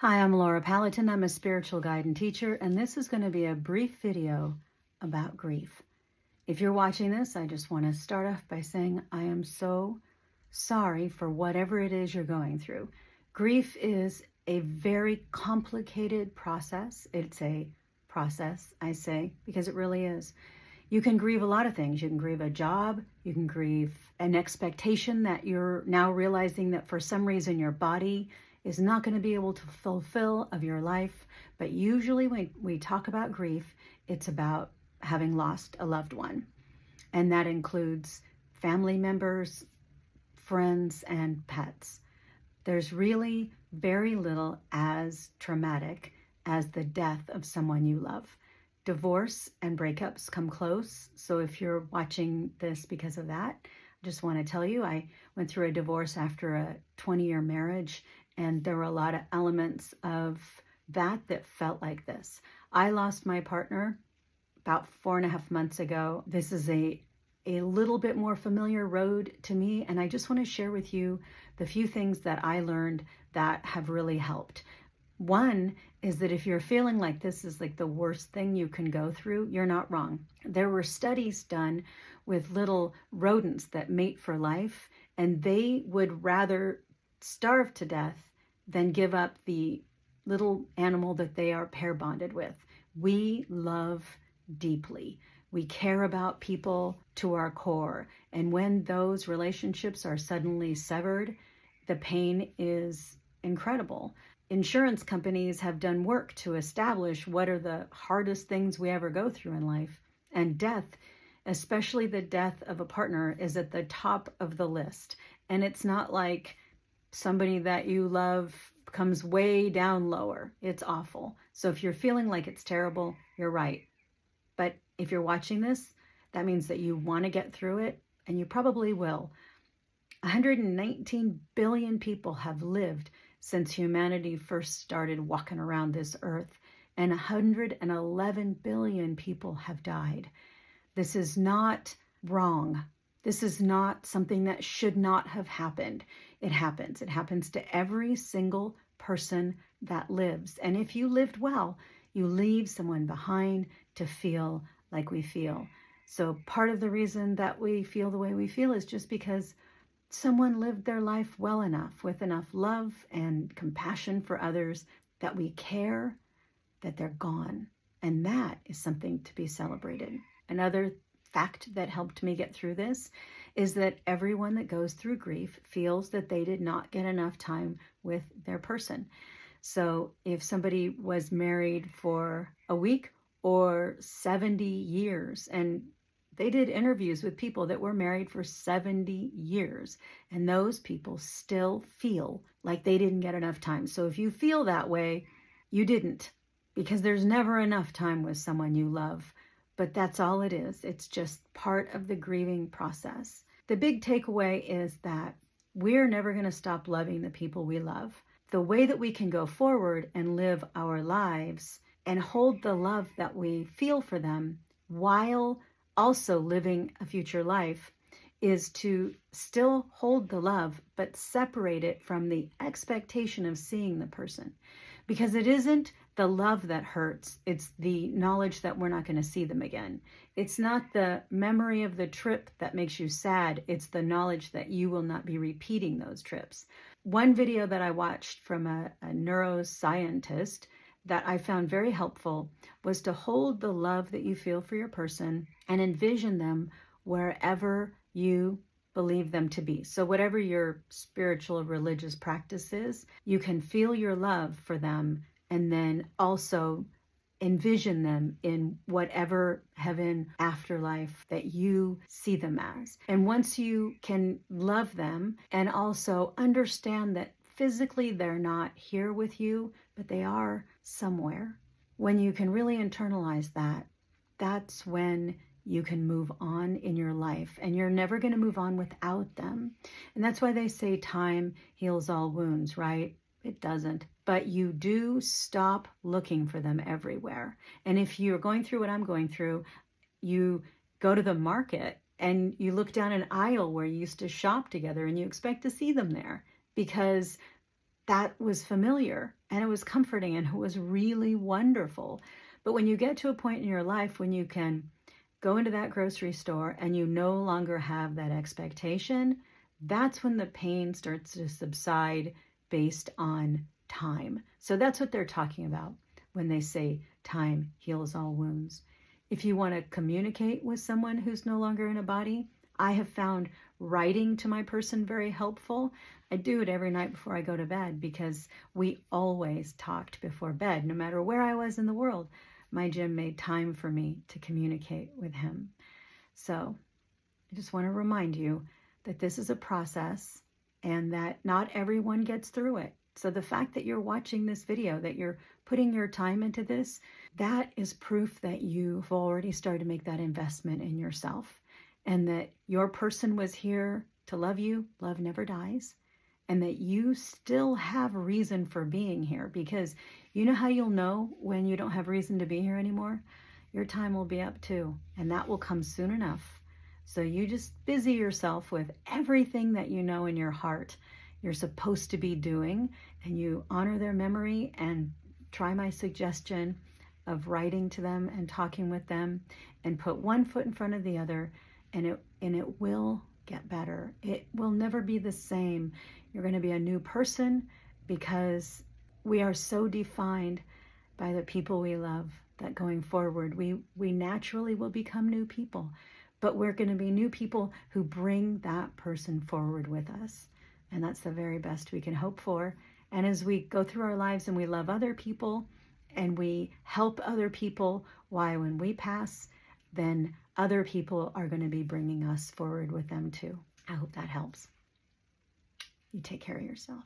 Hi, I'm Laura Paladin. I'm a spiritual guide and teacher, and this is going to be a brief video about grief. If you're watching this, I just want to start off by saying I am so sorry for whatever it is you're going through. Grief is a very complicated process. It's a process, I say, because it really is. You can grieve a lot of things. You can grieve a job. You can grieve an expectation that you're now realizing that for some reason your body is not going to be able to fulfill of your life. But usually when we talk about grief, it's about having lost a loved one. And that includes family members, friends, and pets. There's really very little as traumatic as the death of someone you love. Divorce and breakups come close. So if you're watching this because of that, I just want to tell you, I went through a divorce after a 20-year marriage, and there were a lot of elements of that felt like this. I lost my partner about 4.5 months ago. This is a little bit more familiar road to me, and I just want to share with you the few things that I learned that have really helped. One is that if you're feeling like this is like the worst thing you can go through, you're not wrong. There were studies done with little rodents that mate for life, and they would rather starve to death than give up the little animal that they are pair bonded with. We love deeply. We care about people to our core. And when those relationships are suddenly severed, the pain is incredible. Insurance companies have done work to establish what are the hardest things we ever go through in life. And death, especially the death of a partner, is at the top of the list. And it's not like somebody that you love comes way down lower. It's awful. So if you're feeling like it's terrible, you're right. But if you're watching this, that means that you want to get through it, and you probably will. 119 billion people have lived since humanity first started walking around this earth, and 111 billion people have died. This is not wrong. This is not something that should not have happened. It happens. It happens to every single person that lives. And if you lived well, you leave someone behind to feel like we feel. So part of the reason that we feel the way we feel is just because someone lived their life well enough, with enough love and compassion for others, that we care that they're gone. And that is something to be celebrated. Another fact that helped me get through this is that everyone that goes through grief feels that they did not get enough time with their person. So if somebody was married for a week or 70 years, and they did interviews with people that were married for 70 years, and those people still feel like they didn't get enough time. So if you feel that way, you didn't, because there's never enough time with someone you love. But that's all it is. It's just part of the grieving process. The big takeaway is that we're never going to stop loving the people we love. The way that we can go forward and live our lives and hold the love that we feel for them while also living a future life is to still hold the love, but separate it from the expectation of seeing the person. Because it isn't the love that hurts, it's the knowledge that we're not going to see them again. It's not the memory of the trip that makes you sad, it's the knowledge that you will not be repeating those trips. One video that I watched from a neuroscientist that I found very helpful was to hold the love that you feel for your person and envision them wherever you believe them to be. So whatever your spiritual or religious practice is, you can feel your love for them and then also envision them in whatever heaven, afterlife that you see them as. And once you can love them and also understand that physically they're not here with you, but they are somewhere, when you can really internalize that, that's when you can move on in your life, and you're never going to move on without them. And that's why they say time heals all wounds, right? It doesn't. But you do stop looking for them everywhere. And if you're going through what I'm going through, you go to the market and you look down an aisle where you used to shop together and you expect to see them there, because that was familiar and it was comforting and it was really wonderful. But when you get to a point in your life when you can go into that grocery store and you no longer have that expectation, that's when the pain starts to subside based on time. So that's what they're talking about when they say time heals all wounds. If you want to communicate with someone who's no longer in a body, I have found writing to my person very helpful. I do it every night before I go to bed because we always talked before bed, no matter where I was in the world. My Jim made time for me to communicate with him. So I just want to remind you that this is a process and that not everyone gets through it. So the fact that you're watching this video, that you're putting your time into this, that is proof that you've already started to make that investment in yourself and that your person was here to love you. Love never dies. And that you still have reason for being here, because you know how you'll know when you don't have reason to be here anymore? Your time will be up too, and that will come soon enough. So you just busy yourself with everything that you know in your heart you're supposed to be doing, and you honor their memory and try my suggestion of writing to them and talking with them and put one foot in front of the other, and it will get better. It will never be the same. You're going to be a new person because we are so defined by the people we love that going forward, we naturally will become new people, but we're going to be new people who bring that person forward with us. And that's the very best we can hope for. And as we go through our lives and we love other people and we help other people, why, when we pass, then other people are going to be bringing us forward with them too. I hope that helps. You take care of yourself.